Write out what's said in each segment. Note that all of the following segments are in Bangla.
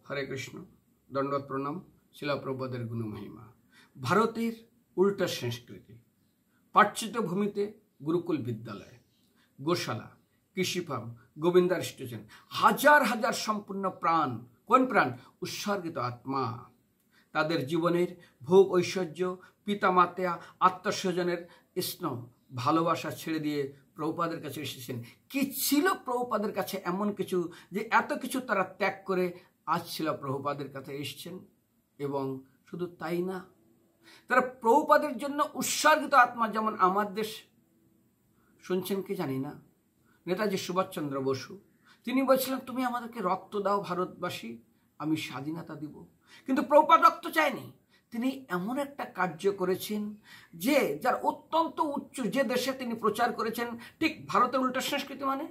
হরে কৃষ্ণ, দণ্ডবত প্রণাম। শিলা প্রভুপাদের গুণমহিমা। ভারতের উল্টা সংস্কৃতি, পার্চিত ভূমিতে গুরুকুল বিদ্যালয়, গোশালা, কৃষি ফার্ম, গোবিন্দার স্টেশন, হাজার হাজার সম্পূর্ণ প্রাণ, কোন প্রাণ? উৎসর্গিত আত্মা। তাদের জীবনের ভোগ ঐশ্বর্য, পিতামাতা, আত্মস্বজনের স্নেহ ভালোবাসা ছেড়ে দিয়ে প্রভুপাদের কাছে এসেছেন। কি ছিল প্রভুপাদের কাছে এমন কিছু যে এত কিছু তারা ত্যাগ করে আজ ছিল প্রভুপাদের কাছে এসেছেন? এবং শুধু তাই না, তারা প্রভুপাদের জন্য উৎসর্গিত আত্মা। যেমন আমার দেশ শুনছেন কি জানি না, নেতাজি সুভাষচন্দ্র বসু তিনি বলছিলেন, তুমি আমাদেরকে রক্ত দাও ভারতবাসী, আমি স্বাধীনতা দিব। কিন্তু প্রভুপাদ রক্ত চায়নি। তিনি এমন একটা কার্য করেছেন যে যার অত্যন্ত উচ্চ, যে দেশে তিনি প্রচার করেছেন। ঠিক ভারতের উল্টা সংস্কৃতি মানে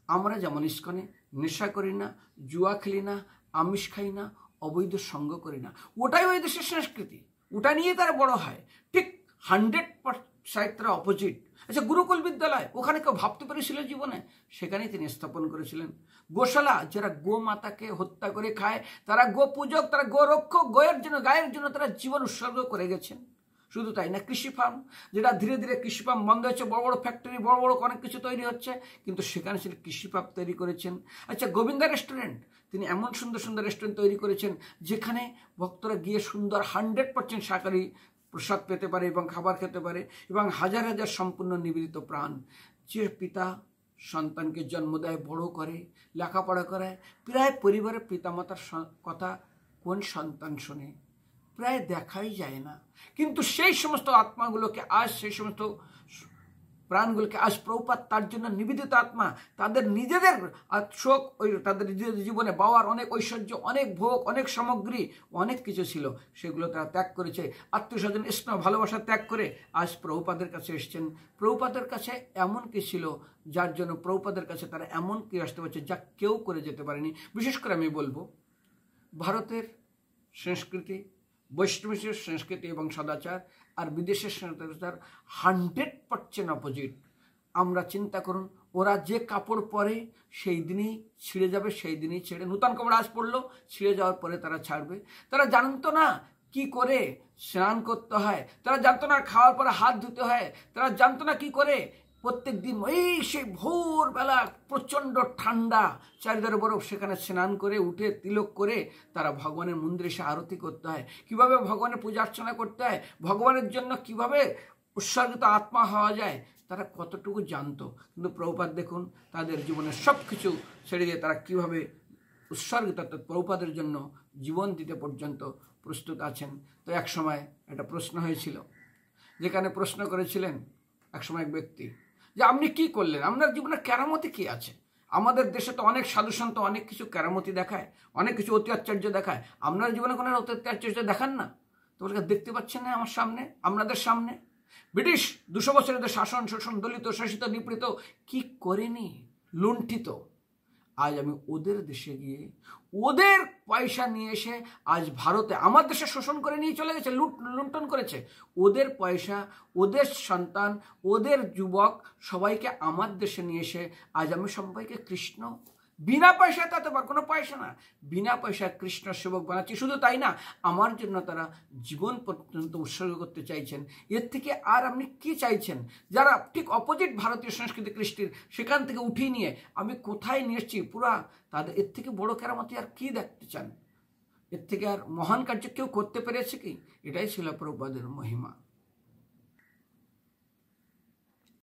আমরা যেমন ইস্কনে নেশা করি না, জুয়া খেলি না, আমিষ খাই না, অবৈধ সঙ্গ করি না, ওটাই ওই দেশের সংস্কৃতি, ওটা নিয়ে তারা বড় হয়। ঠিক 100% তারা অপোজিট। আচ্ছা, গুরুকুল বিদ্যালয়, ওখানে কেউ ভাবতে পেরেছিল জীবনে? সেখানেই তিনি স্থাপন করেছিলেন। গোশালা, যারা গো মাতাকে হত্যা করে খায়, তারা গো পূজক, তারা গো রক্ষক, গায়ের জন্য তারা জীবন উৎসর্গ করে গেছেন। শুধু তাই না, কৃষি ফার্ম, যেটা ধীরে ধীরে কৃষি ফার্ম বন্ধ হচ্ছে, বড় বড় ফ্যাক্টরি, বড় বড় অনেক কিছু তৈরি হচ্ছে, কিন্তু সেখানে সে কৃষি ফার্ম তৈরি করেছেন। আচ্ছা, গোবিন্দা রেস্টুরেন্ট, তিনি এমন সুন্দর সুন্দর রেস্টুরেন্ট তৈরি করেছেন যেখানে ভক্তরা গিয়ে সুন্দর 100% শাকাহারী প্রসাদ পেতে পারে এবং খাবার খেতে পারে, এবং হাজার হাজার সম্পূর্ণ নিবেদিত প্রাণ। যে পিতা সন্তানকে জন্ম দেয়, বড় করে, লেখাপড়া করায়, প্রায় পরিবারের পিতামাতার কথা কোন সন্তান শোনে? প্রায় দেখাই যায় না। কিন্তু সেই সমস্ত আত্মাগুলোকে আজ, সেই সমস্ত প্রাণগুলোকে আজ প্রভুপাদ তার জন্য নিবেদিত আত্মা, তাদের নিজেদের শোক, ওই তাদের নিজেদের জীবনে বাবার অনেক ঐশ্বর্য, অনেক ভোগ, অনেক সামগ্রী, অনেক কিছু ছিল, সেগুলো তারা ত্যাগ করেছে। আত্মীয়স্বজন স্নেহ ভালোবাসা ত্যাগ করে আজ প্রভুপাদের কাছে এসেছেন। প্রভুপাদের কাছে এমন কি ছিল যার জন্য প্রভুপাদের কাছে তারা এমন কি আসতে পারছে যা কেউ করে যেতে পারেনি? বিশেষ করে আমি বলবো, ভারতের সংস্কৃতি, বৈষ্ণবের সংস্কৃতি এবং সদাচার আর বিদেশের সদাচার 100% অপোজিট। আমরা চিন্তা করুন, ওরা যে কাপড় পরে সেই দিনই ছিঁড়ে যাবে, সেই দিনই ছেড়ে, নূতন কাপড় আজ পরলো, ছিঁড়ে যাওয়ার পরে তারা ছাড়বে। তারা জানতো না কি করে স্নান করতে হয়, তারা জানতো না খাওয়ার পরে হাত ধুতে হয়, তারা জানতো না কি করে প্রত্যেক দিন এই সেই ভোরবেলা প্রচণ্ড ঠান্ডা, চারিধারে বরফ, সেখানে স্নান করে উঠে তিলক করে তারা ভগবানের মন্দিরে এসে আরতি করতে হয়, কিভাবে ভগবানের পূজা অর্চনা করতে হয়, ভগবানের জন্য কিভাবে উৎসর্গিত আত্মা হওয়া যায়, তারা কতটুকু জানতো। কিন্তু প্রভুপাদ দেখুন, তাদের জীবনের সব কিছু ছেড়ে দিয়ে তারা কিভাবে উৎসর্গিত, প্রভুপাদের জন্য জীবন দিতে পর্যন্ত প্রস্তুত আছেন। তো এক সময় একটা প্রশ্ন হয়েছিল, যেখানে প্রশ্ন করেছিলেন একসময় এক ব্যক্তি যে আপনি কি করলেন, আপনার জীবনে কেরামতি কি আছে? আমাদের দেশে তো অনেক সাধুসন্ত অনেক কিছু কেরামতি দেখায়, অনেক কিছু অতি আশ্চর্য দেখায়, আপনার জীবনে কোনো অতি আশ্চর্য দেখান না? তোমাকে দেখতে পাচ্ছেন না আমার সামনে, আপনাদের সামনে? ব্রিটিশ 200 বছরের শাসন, শোষণ, দলিত, শোষিত, নিপীড়িত কি করেনি? লুণ্ঠিত। আজ আমি ওদের দেশে গিয়ে ওদের পয়সা নিয়ে এসে আজ ভারতে আমার দেশে শোষণ করে নিয়ে চলে গেছে, লুণ্ঠন করেছে। ওদের পয়সা, ওদের সন্তান, ওদের যুবক সবাইকে আমার দেশে নিয়ে এসে আজ আমি সবাইকে কৃষ্ণ, বিনা পয়সায়, তাতে কোনো পয়সা না, বিনা পয়সায় কৃষ্ণ সেবক বানাচ্ছি। শুধু তাই না, আমার জন্য তারা জীবন পর্যন্ত উৎসর্গ করতে চাইছেন। এর থেকে আর আপনি কি চাইছেন? যারা ঠিক অপোজিট ভারতীয় সংস্কৃতি কৃষ্টির, সেখান থেকে উঠিয়ে নিয়ে আমি কোথায় নিয়ে এসেছি পুরা, তাদের এর থেকে বড় কেরামতি আর কি দেখতে চান? এর থেকে আর মহান কার্য কেউ করতে পেরেছে কি? এটাই ছিল প্রভুপাদের মহিমা।